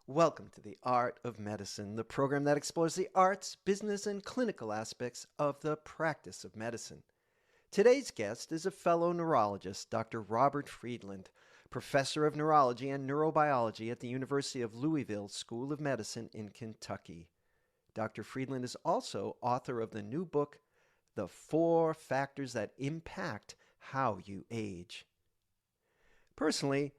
Welcome to The Art of Medicine, the program that explores the arts, business, and clinical aspects of the practice of medicine. Today's guest is a fellow neurologist, Dr. Robert Friedland, professor of neurology and neurobiology at the University of Louisville School of Medicine in Kentucky. Dr. Friedland is also author of the new book, The 4 Factors That Impact How You Age. Personally,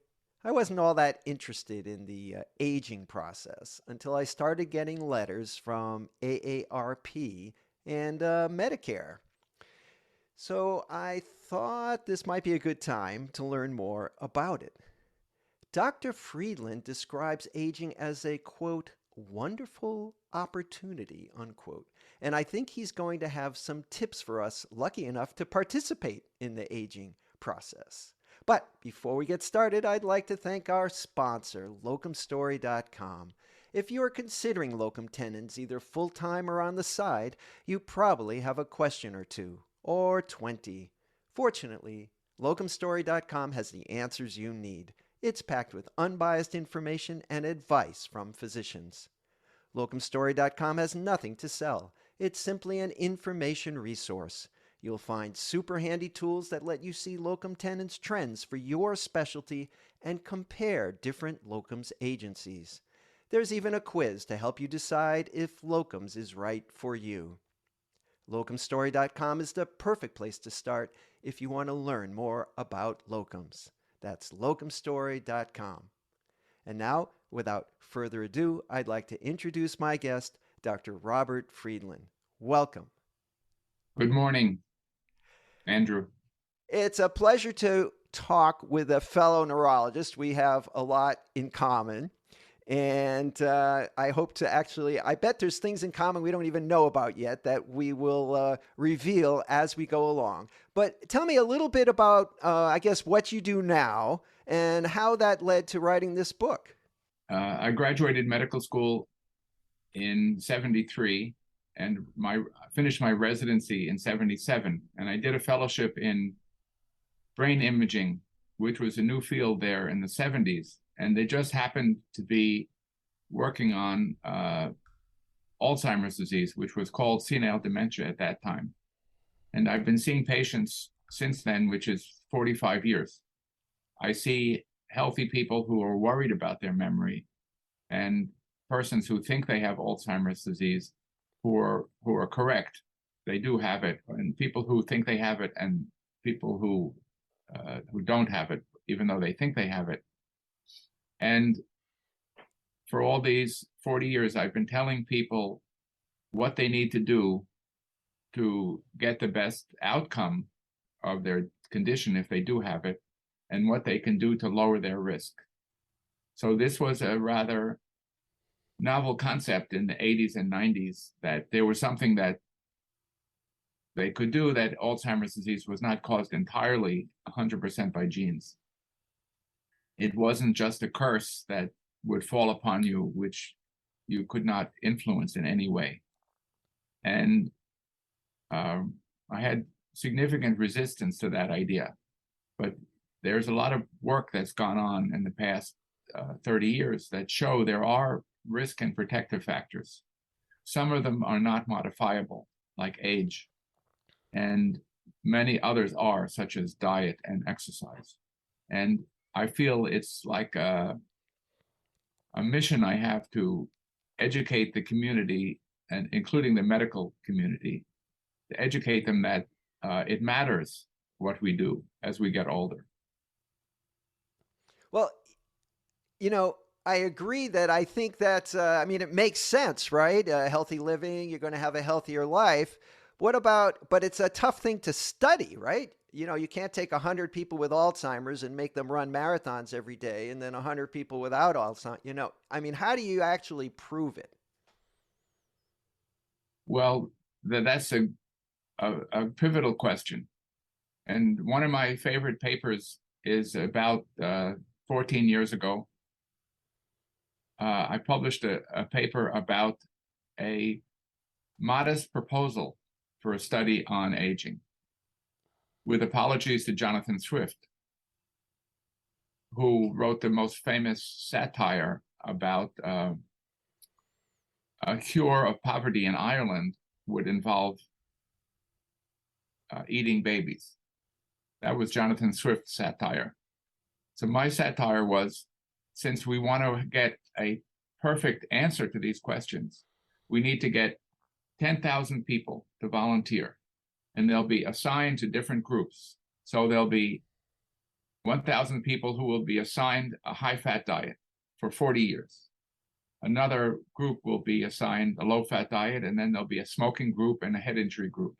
I wasn't all that interested in the aging process until I started getting letters from AARP and Medicare. So I thought this might be a good time to learn more about it. Dr. Friedland describes aging as a, quote, wonderful opportunity, unquote. And I think he's going to have some tips for us lucky enough to participate in the aging process. But before we get started, I'd like to thank our sponsor, locumstory.com. If you are considering locum tenens either full-time or on the side, you probably have a question or two, or 20. Fortunately, locumstory.com has the answers you need. It's packed with unbiased information and advice from physicians. Locumstory.com has nothing to sell. It's simply an information resource. You'll find super handy tools that let you see locum tenens trends for your specialty and compare different locums agencies. There's even a quiz to help you decide if locums is right for you. Locumstory.com is the perfect place to start if you want to learn more about locums. That's locumstory.com. And now, without further ado, I'd like to introduce my guest, Dr. Robert Friedland. Welcome. Good morning, Andrew. It's a pleasure to talk with a fellow neurologist. We have a lot in common. And I hope to I bet there's things in common we don't even know about yet that we will reveal as we go along. But tell me a little bit about, what you do now and how that led to writing this book. I graduated medical school in 73 and finished my residency in 77. And I did a fellowship in brain imaging, which was a new field there in the 70s. And they just happened to be working on Alzheimer's disease, which was called senile dementia at that time. And I've been seeing patients since then, which is 45 years. I see healthy people who are worried about their memory and persons who think they have Alzheimer's disease who are correct. They do have it, and people who think they have it and people who don't have it, even though they think they have it. And for all these 40 years, I've been telling people what they need to do to get the best outcome of their condition if they do have it, and what they can do to lower their risk. So this was a rather novel concept in the 80s and 90s, that there was something that they could do, that Alzheimer's disease was not caused entirely 100% by genes. It wasn't just a curse that would fall upon you, which you could not influence in any way. And I had significant resistance to that idea. But there's a lot of work that's gone on in the past 30 years that show there are risk and protective factors. Some of them are not modifiable, like age, and many others are, such as diet and exercise. And I feel it's like a mission I have to educate the community, and including the medical community, to educate them that it matters what we do as we get older. Well, I agree that I think that, it makes sense, right? Healthy living, you're going to have a healthier life. But it's a tough thing to study, right? You can't take 100 people with Alzheimer's and make them run marathons every day, and then 100 people without Alzheimer's. How do you actually prove it? Well, that's a pivotal question. And one of my favorite papers is about 14 years ago. I published a paper about a modest proposal for a study on aging, with apologies to Jonathan Swift, who wrote the most famous satire about a cure of poverty in Ireland would involve eating babies. That was Jonathan Swift's satire. So my satire was, since we want to get a perfect answer to these questions, we need to get 10,000 people to volunteer, and they'll be assigned to different groups. So there'll be 1,000 people who will be assigned a high-fat diet for 40 years. Another group will be assigned a low-fat diet, and then there'll be a smoking group and a head injury group.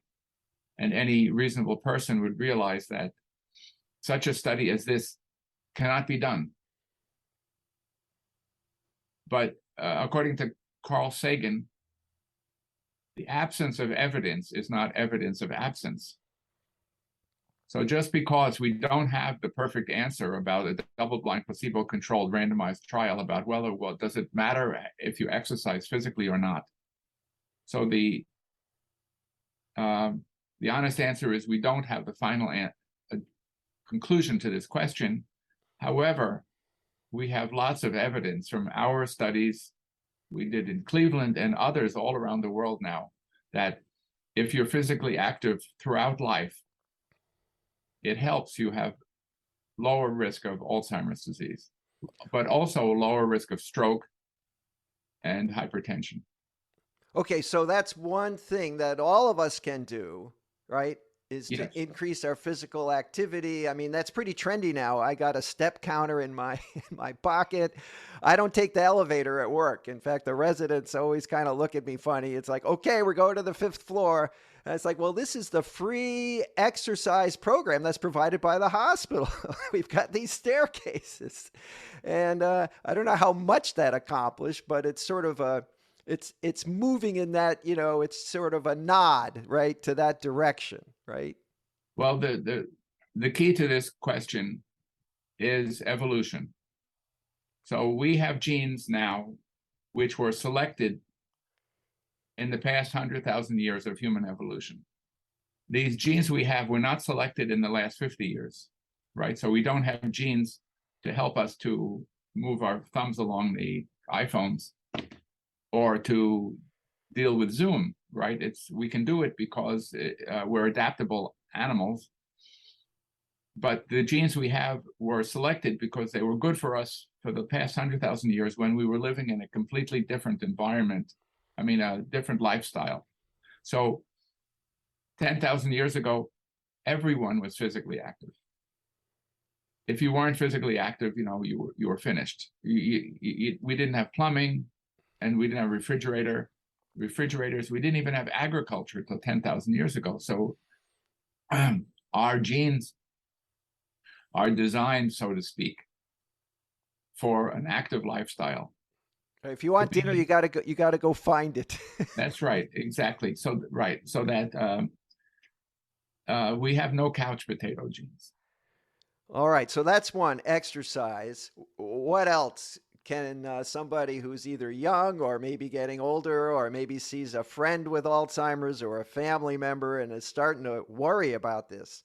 And any reasonable person would realize that such a study as this cannot be done. But according to Carl Sagan, the absence of evidence is not evidence of absence. So just because we don't have the perfect answer about a double-blind, placebo-controlled randomized trial about whether, well, does it matter if you exercise physically or not? So the honest answer is we don't have the final conclusion to this question. However, we have lots of evidence from our studies we did in Cleveland and others all around the world now that if you're physically active throughout life, it helps you have lower risk of Alzheimer's disease, but also lower risk of stroke and hypertension. Okay, so that's one thing that all of us can do, right? Is Yes. to increase our physical activity. I mean, that's pretty trendy now. I got a step counter in my pocket. I don't take the elevator at work. In fact, the residents always kind of look at me funny. It's like, okay, we're going to the 5th floor. And it's like, well, this is the free exercise program that's provided by the hospital. We've got these staircases. And I don't know how much that accomplished, but it's sort of it's moving in that, it's sort of a nod, right, to that direction, right? Well, the key to this question is evolution. So we have genes now which were selected in the past 100,000 years of human evolution. These genes we have were not selected in the last 50 years, right? So we don't have genes to help us to move our thumbs along the iPhones or to deal with Zoom, right? We can do it because we're adaptable animals. But the genes we have were selected because they were good for us for the past 100,000 years when we were living in a completely different environment. I mean, a different lifestyle. So 10,000 years ago, everyone was physically active. If you weren't physically active, you were finished. We didn't have plumbing, and we didn't have refrigerators. We didn't even have agriculture till 10,000 years ago. So our genes are designed, so to speak, for an active lifestyle. If you want dinner, you gotta go find it. That's right, exactly. So that we have no couch potato genes. All right, so that's one, exercise. What else can somebody who's either young or maybe getting older or maybe sees a friend with Alzheimer's or a family member and is starting to worry about this?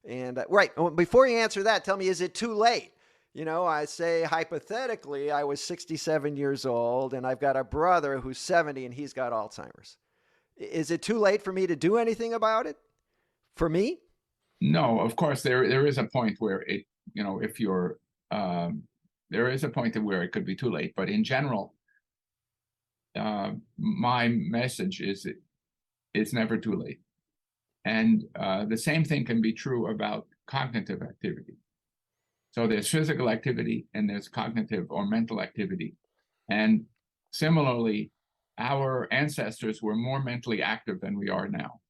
And right, before you answer that, tell me, is it too late? I say hypothetically, I was 67 years old and I've got a brother who's 70 and he's got Alzheimer's. Is it too late for me to do anything about it? For me? No, of course, there is a point where it, if you're, there is a point where it could be too late. But in general, my message is it's never too late. And the same thing can be true about cognitive activity. So there's physical activity and there's cognitive or mental activity. And similarly, our ancestors were more mentally active than we are now.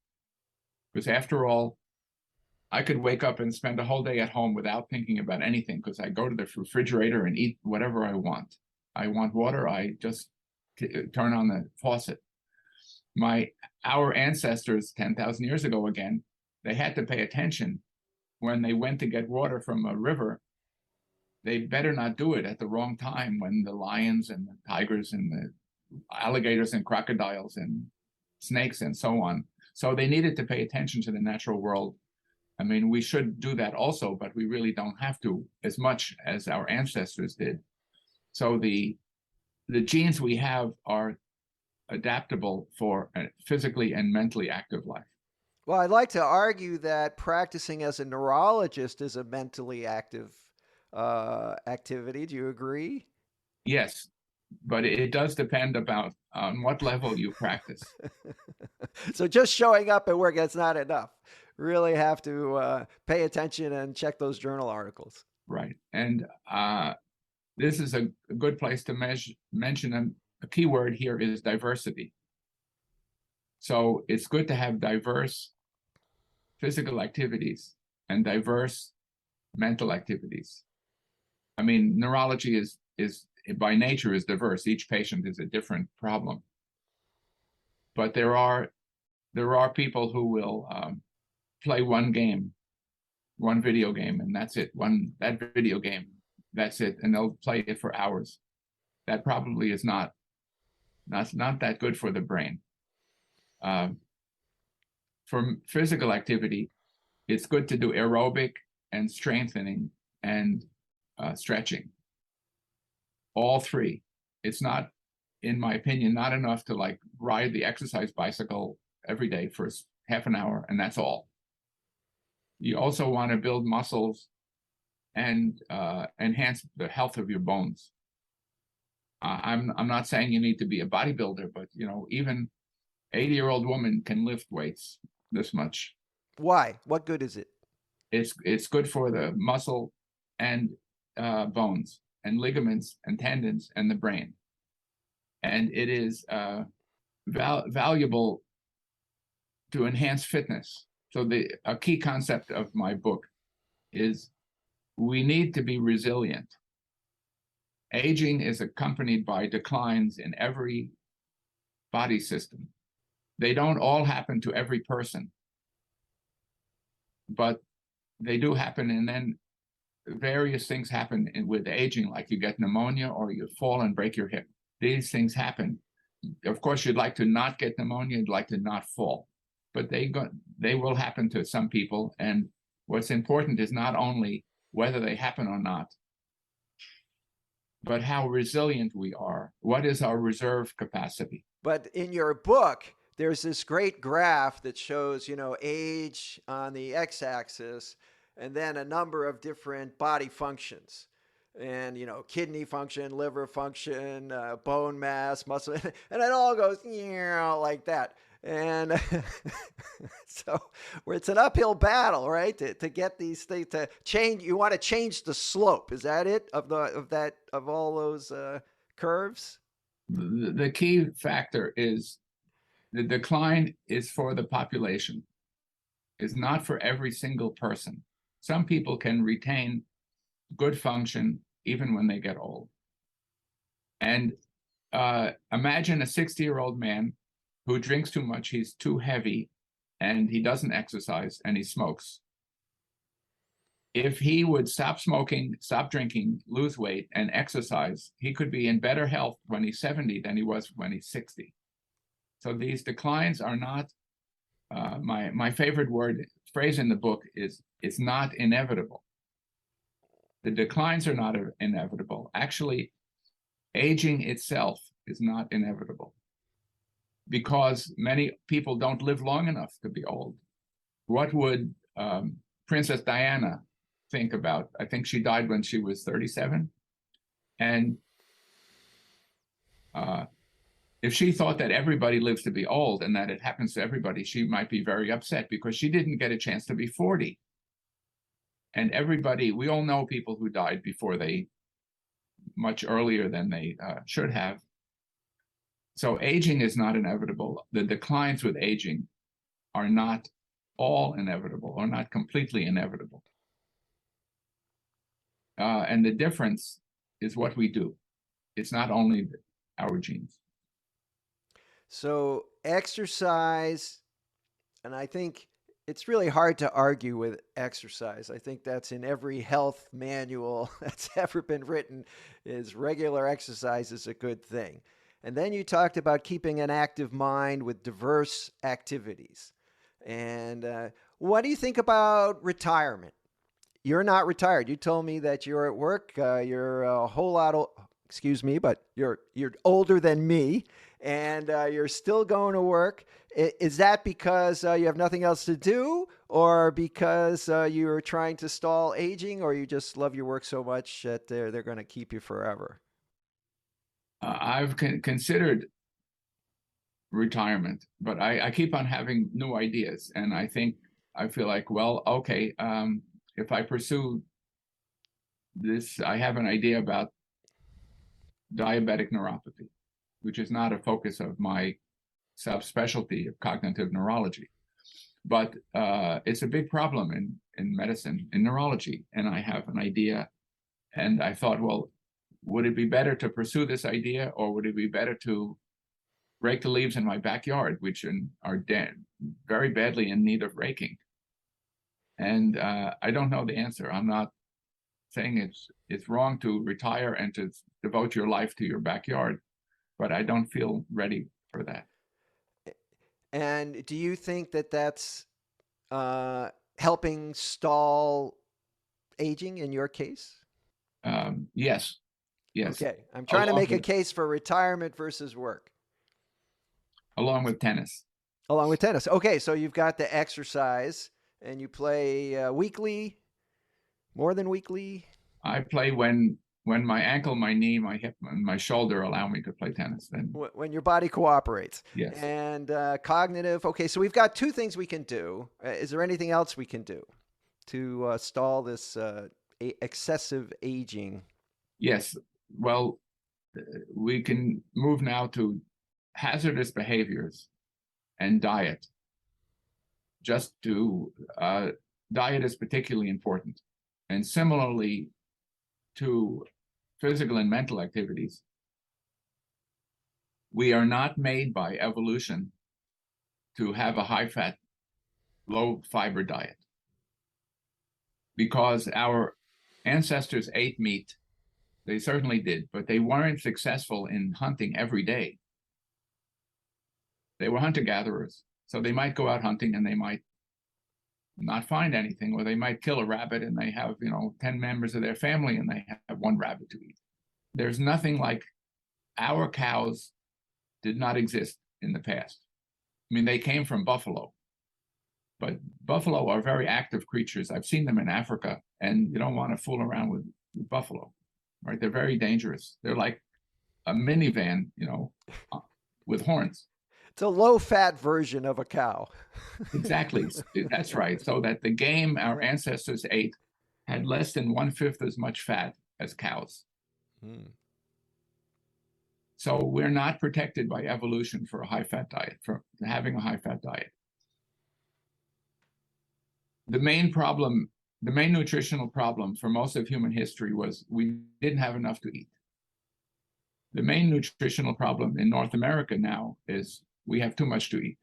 Because after all, I could wake up and spend a whole day at home without thinking about anything because I go to the refrigerator and eat whatever I want. I want water, I just turn on the faucet. Our ancestors 10,000 years ago, again, they had to pay attention when they went to get water from a river. They better not do it at the wrong time when the lions and the tigers and the alligators and crocodiles and snakes and so on. So they needed to pay attention to the natural world. I mean, we should do that also, but we really don't have to as much as our ancestors did. So the the genes we have are adaptable for a physically and mentally active life. Well, I'd like to argue that practicing as a neurologist is a mentally active activity. Do you agree? Yes, but it does depend about on what level you practice. So just showing up at work, that's not enough. Really have to pay attention and check those journal articles. Right. And this is a good place to mention a key word here is diversity. So it's good to have diverse physical activities and diverse mental activities. I mean, neurology is by nature is diverse. Each patient is a different problem. But there are people who will play one video game, and that's it. That video game, that's it, and they'll play it for hours. That probably is not that good for the brain. For physical activity, it's good to do aerobic and strengthening and stretching. All three. It's not, in my opinion, not enough to like ride the exercise bicycle every day for half an hour, and that's all. You also want to build muscles and enhance the health of your bones. I'm not saying you need to be a bodybuilder, but even 80-year-old woman can lift weights this much. Why? What good is it? It's good for the muscle and bones and ligaments and tendons and the brain, and it is valuable to enhance fitness. So a key concept of my book is we need to be resilient. Aging is accompanied by declines in every body system. They don't all happen to every person, but they do happen, and then various things happen with aging, like you get pneumonia or you fall and break your hip. These things happen. Of course, you'd like to not get pneumonia, you'd like to not fall, but they will happen to some people. And what's important is not only whether they happen or not, but how resilient we are. What is our reserve capacity? But in your book, there's this great graph that shows, age on the x-axis and then a number of different body functions. And, kidney function, liver function, bone mass, muscle, and it all goes like that. And so it's an uphill battle, right? To get these things to change. You want to change the slope. Is that it of all those curves? The key factor is the decline is for the population, is not for every single person. Some people can retain good function even when they get old. And imagine a 60-year-old man who drinks too much, he's too heavy, and he doesn't exercise, and he smokes. If he would stop smoking, stop drinking, lose weight, and exercise, he could be in better health when he's 70 than he was when he's 60. So these declines are not, my favorite phrase in the book is, it's not inevitable. The declines are not inevitable. Actually, aging itself is not inevitable because many people don't live long enough to be old. What would Princess Diana think about? I think she died when she was 37. And if she thought that everybody lives to be old and that it happens to everybody, she might be very upset because she didn't get a chance to be 40. And we all know people who died much earlier than they should have. So aging is not inevitable. The declines with aging are not all inevitable or not completely inevitable. And the difference is what we do. It's not only our genes. So exercise, and I think it's really hard to argue with exercise. I think that's in every health manual that's ever been written, is regular exercise is a good thing. And then you talked about keeping an active mind with diverse activities. And what do you think about retirement? You're not retired. You told me that you're at work. You're a whole lot excuse me, but you're older than me, and you're still going to work. Is that because you have nothing else to do, or because you're trying to stall aging, or you just love your work so much that they're going to keep you forever? I've considered retirement, but I keep on having new ideas, and I feel like, well, okay, if I pursue this, I have an idea about diabetic neuropathy, which is not a focus of my subspecialty of cognitive neurology. But it's a big problem in medicine, in neurology. And I have an idea. And I thought, well, would it be better to pursue this idea, or would it be better to rake the leaves in my backyard, which are very badly in need of raking? And I don't know the answer. I'm not saying it's wrong to retire and to devote your life to your backyard, but I don't feel ready for that. And do you think that that's helping stall aging in your case? Yes, yes. Okay, I'm trying to Along make a with case for retirement versus work. along with tennis. Along with tennis. Okay, so you've got the exercise and you play weekly, more than weekly. I play when my ankle, my knee, my hip, and my shoulder allow me to play tennis. Then When your body cooperates. yes. And cognitive. Okay, so we've got two things we can do. Is there anything else we can do to stall this excessive aging? Yes. Well, we can move now to hazardous behaviors and diet. Just to diet is particularly important, and similarly to physical and mental activities. We are not made by evolution to have a high-fat, low-fiber diet, because our ancestors ate meat. They certainly did, but they weren't successful in hunting every day. They were hunter-gatherers, so they might go out hunting and they might not find anything, or they might kill a rabbit and they have 10 members of their family and they have one rabbit to eat. There's nothing like our cows did not exist in the past. I mean, they came from buffalo, but buffalo are very active creatures. I've seen them in Africa, and you don't want to fool around with buffalo, right? They're very dangerous. They're like a minivan, with horns. It's a low-fat version of a cow. Exactly. That's right. So that the game our ancestors ate had less than 1/5 as much fat as cows. Hmm. So we're not protected by evolution for a high-fat diet, for having a high-fat diet. The main nutritional problem for most of human history was we didn't have enough to eat. The main nutritional problem in North America now is we have too much to eat.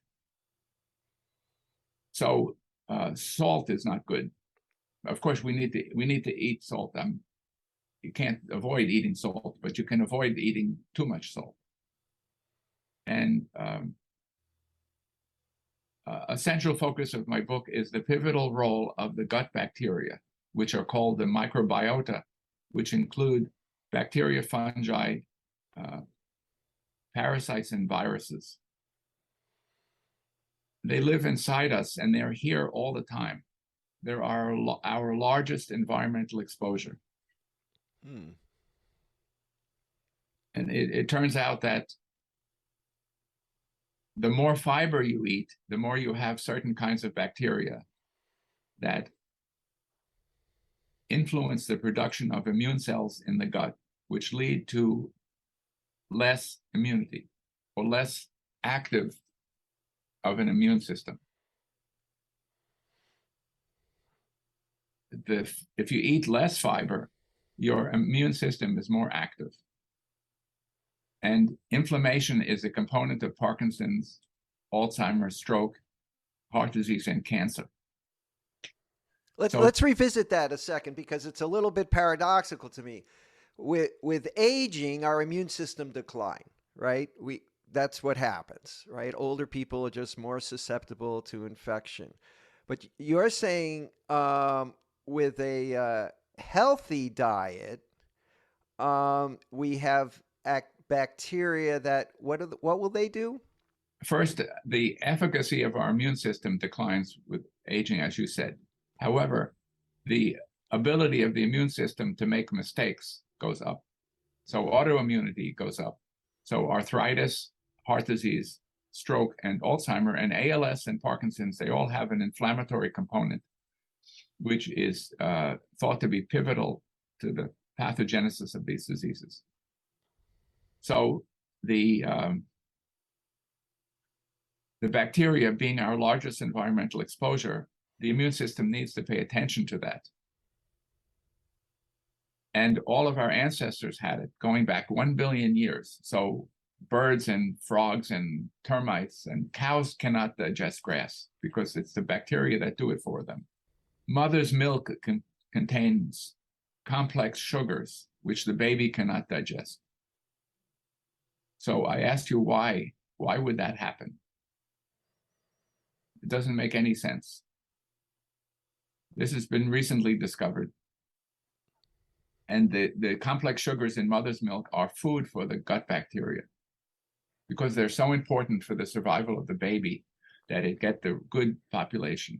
So salt is not good. Of course, we need to eat salt. You can't avoid eating salt, but you can avoid eating too much salt. And a central focus of my book is the pivotal role of the gut bacteria, which are called the microbiota, which include bacteria, fungi, parasites, and viruses. They live inside us, and they're here all the time. They're our largest environmental exposure. Hmm. And it turns out that the more fiber you eat, the more you have certain kinds of bacteria that influence the production of immune cells in the gut, which lead to less immunity or less active of an immune system. If you eat less fiber, your immune system is more active. And inflammation is a component of Parkinson's, Alzheimer's, stroke, heart disease, and cancer. Let's revisit that a second, because it's a little bit paradoxical to me. With aging, our immune system decline, right? That's what happens, right? Older people are just more susceptible to infection. But you're saying with a healthy diet, We have bacteria that what will they do? First, the efficacy of our immune system declines with aging, as you said. However, the ability of the immune system to make mistakes goes up. So autoimmunity goes up. So arthritis, heart disease, stroke, and Alzheimer, and ALS and Parkinson's, they all have an inflammatory component, which is thought to be pivotal to the pathogenesis of these diseases. So the bacteria being our largest environmental exposure, the immune system needs to pay attention to that. And all of our ancestors had it going back 1 billion years. So birds and frogs and termites and cows cannot digest grass because it's the bacteria that do it for them. Mother's milk contains complex sugars, which the baby cannot digest. So I asked you why would that happen? It doesn't make any sense. This has been recently discovered. And the complex sugars in mother's milk are food for the gut bacteria because they're so important for the survival of the baby that it get the good population.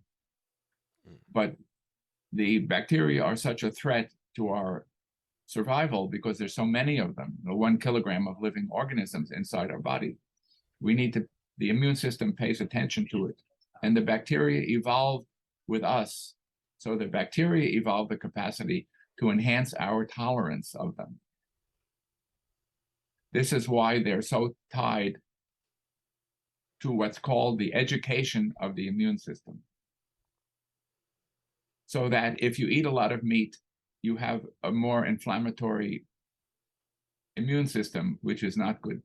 But the bacteria are such a threat to our survival because there's so many of them, 1 kilogram of living organisms inside our body. The immune system pays attention to it. And the bacteria evolved with us. So the bacteria evolved the capacity to enhance our tolerance of them. This is why they're so tied to what's called the education of the immune system. So that if you eat a lot of meat, you have a more inflammatory immune system, which is not good.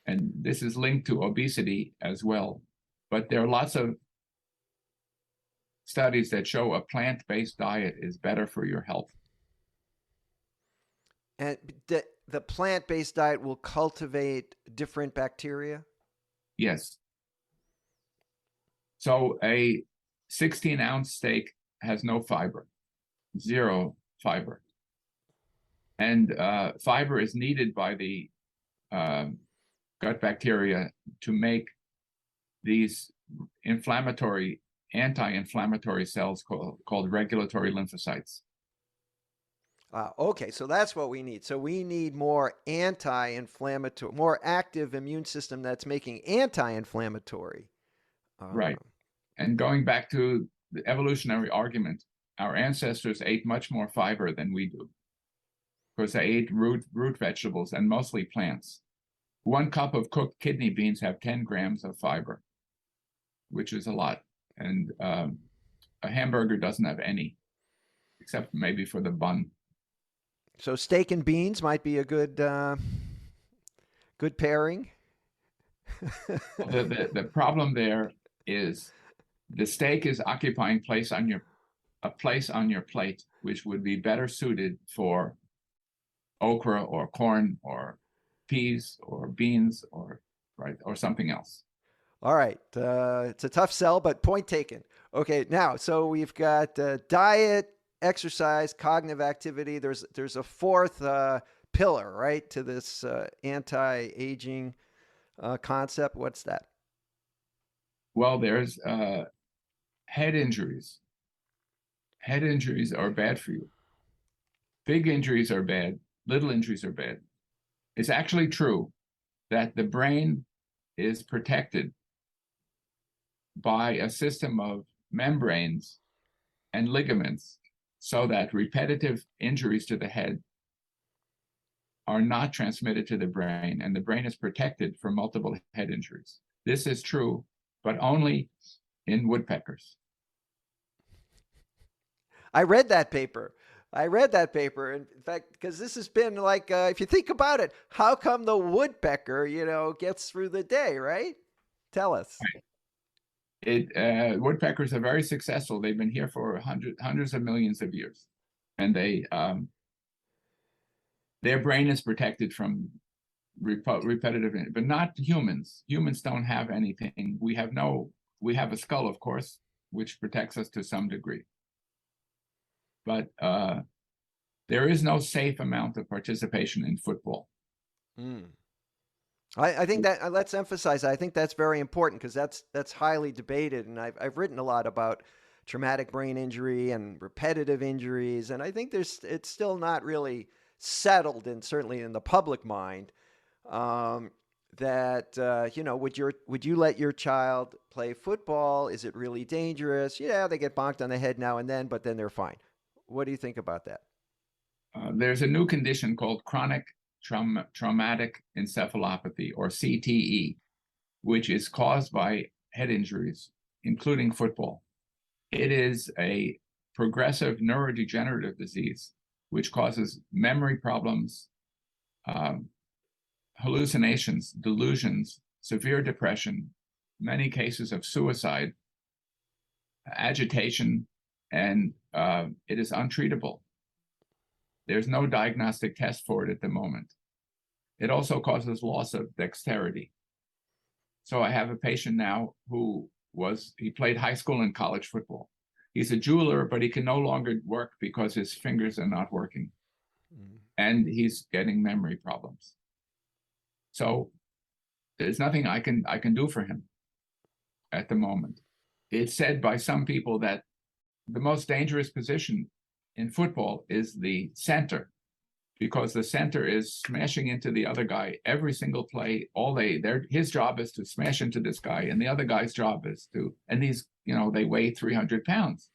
And this is linked to obesity as well. But there are lots of studies that show a plant-based diet is better for your health. And the plant-based diet will cultivate different bacteria? Yes. So a 16-ounce steak has no fiber, 0 fiber. And fiber is needed by the gut bacteria to make these anti-inflammatory cells called regulatory lymphocytes. Okay, so that's what we need. So we need more anti-inflammatory, more active immune system that's making anti-inflammatory. Right. And going back to the evolutionary argument, our ancestors ate much more fiber than we do because they ate root vegetables and mostly plants. 1 cup of cooked kidney beans have 10 grams of fiber, which is a lot. And a hamburger doesn't have any, except maybe for the bun. So steak and beans might be a good pairing. The problem there is the steak is occupying a place on your plate, which would be better suited for okra or corn or peas or beans or something else. All right. It's a tough sell, but point taken. Okay, now, so we've got diet, exercise, cognitive activity. There's a fourth pillar, right, to this anti-aging concept. What's that? Well, there's head injuries. Head injuries are bad for you. Big injuries are bad. Little injuries are bad. It's actually true that the brain is protected by a system of membranes and ligaments so that repetitive injuries to the head are not transmitted to the brain, and the brain is protected from multiple head injuries. This is true, but only in woodpeckers. I read that paper. In fact, because this has been like, if you think about it, how come the woodpecker, gets through the day, right? Tell us. Woodpeckers are very successful. They've been here for hundreds of millions of years, and their brain is protected from repetitive, but not humans. Humans don't have anything. We have a skull, of course, which protects us to some degree. But There is no safe amount of participation in football. Mm. I think that let's emphasize that. I think that's very important because that's highly debated, and I've written a lot about traumatic brain injury and repetitive injuries, and I think it's still not really settled, and certainly in the public mind, that would you let your child play football? Is it really dangerous? Yeah, they get bonked on the head now and then, but then they're fine. What do you think about that? There's a new condition called chronic traumatic encephalopathy, or CTE, which is caused by head injuries, including football. It is a progressive neurodegenerative disease which causes memory problems, hallucinations, delusions, severe depression, many cases of suicide, agitation, and it is untreatable. There's no diagnostic test for it at the moment. It also causes loss of dexterity. So I have a patient now he played high school and college football. He's a jeweler, but he can no longer work because his fingers are not working. Mm. And he's getting memory problems. So there's nothing I can do for him at the moment. It's said by some people that the most dangerous position in football is the center, because the center is smashing into the other guy every single play, all day. His job is to smash into this guy, and the other guy's job is and these, they weigh 300 pounds.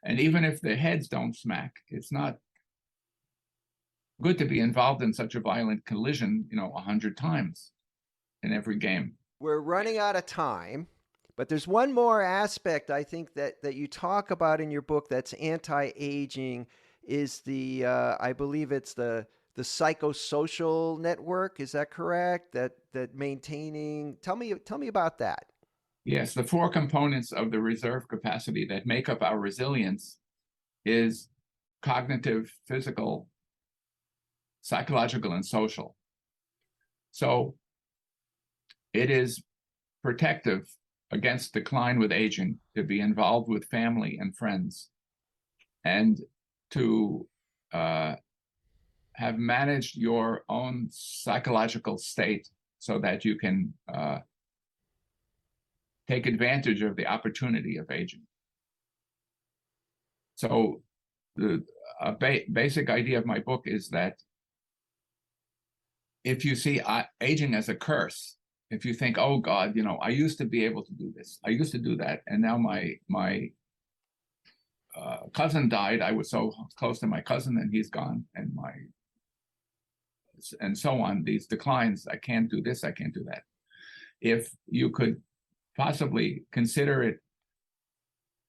And even if their heads don't smack, it's not good to be involved in such a violent collision, 100 times in every game. We're running out of time. But there's one more aspect I think that you talk about in your book that's anti-aging is I believe it's the psychosocial network. Is that correct? That maintaining. Tell me about that. Yes, the 4 components of the reserve capacity that make up our resilience is cognitive, physical, psychological, and social. So it is protective against decline with aging to be involved with family and friends, and to have managed your own psychological state so that you can take advantage of the opportunity of aging. So the basic idea of my book is that if you see aging as a curse, if you think, oh God, I used to be able to do this, I used to do that, and now my cousin died. I was so close to my cousin, and he's gone, and so on. These declines, I can't do this, I can't do that. If you could possibly consider it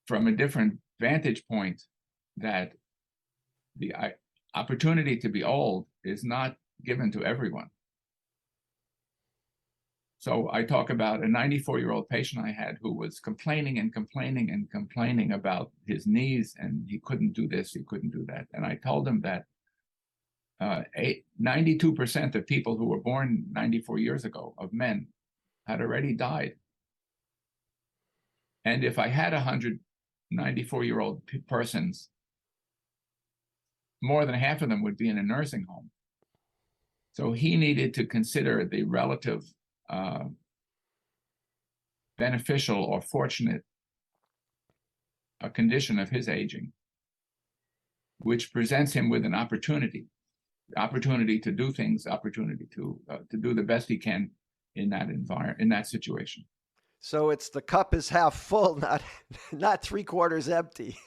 from a different vantage point, that the opportunity to be old is not given to everyone. So I talk about a 94-year-old patient I had who was complaining about his knees, and he couldn't do this, he couldn't do that. And I told him that 92% of people who were born 94 years ago, of men, had already died. And if I had 100 94-year-old persons, more than half of them would be in a nursing home. So he needed to consider the relative beneficial or fortunate condition of his aging, which presents him with an opportunity to do things, opportunity to do the best he can in that environment, in that situation. So it's the cup is half full, not 3/4 empty.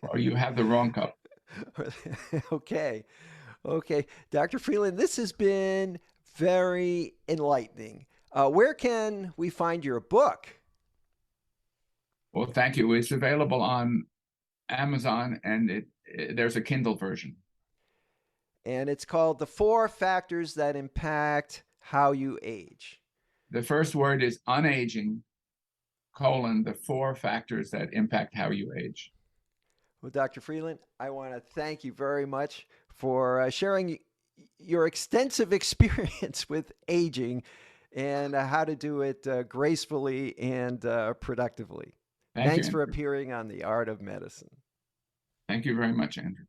Or you have the wrong cup. Okay. Dr. Friedland, this has been very enlightening. Where can we find your book? Well, thank you. It's available on Amazon, and there's a Kindle version. And it's called The 4 Factors That Impact How You Age. The first word is unaging, the 4 factors that impact how you age. Well, Dr. Friedland, I want to thank you very much for sharing your extensive experience with aging and how to do it gracefully and productively. Thanks for appearing on The Art of Medicine. Thank you very much, Andrew.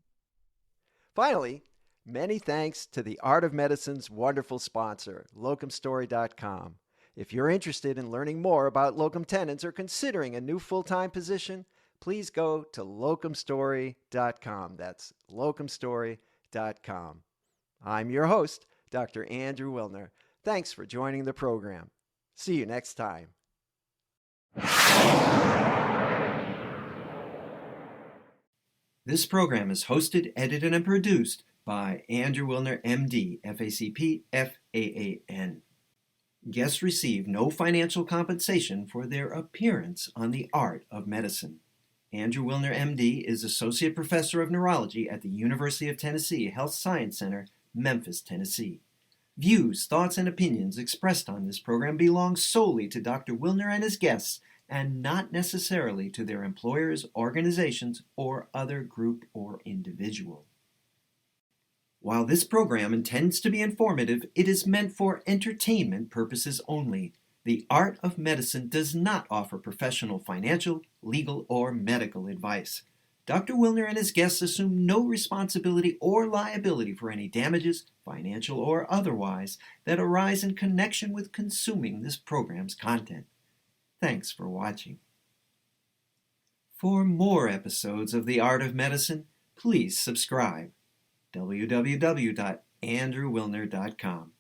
Finally, many thanks to the Art of Medicine's wonderful sponsor, locumstory.com. If you're interested in learning more about locum tenens or considering a new full-time position, please go to locumstory.com. That's locumstory.com. I'm your host, Dr. Andrew Wilner. Thanks for joining the program. See you next time. This program is hosted, edited, and produced by Andrew Wilner, MD, FACP, FAAN. Guests receive no financial compensation for their appearance on the Art of Medicine. Andrew Wilner, MD, is Associate Professor of Neurology at the University of Tennessee Health Science Center, Memphis, Tennessee. Views, thoughts, and opinions expressed on this program belong solely to Dr. Wilner and his guests and not necessarily to their employers, organizations, or other group or individual. While this program intends to be informative, it is meant for entertainment purposes only. The Art of Medicine does not offer professional financial, legal, or medical advice. Dr. Wilner and his guests assume no responsibility or liability for any damages, financial or otherwise, that arise in connection with consuming this program's content. Thanks for watching. For more episodes of The Art of Medicine, please subscribe. www.andrewwilner.com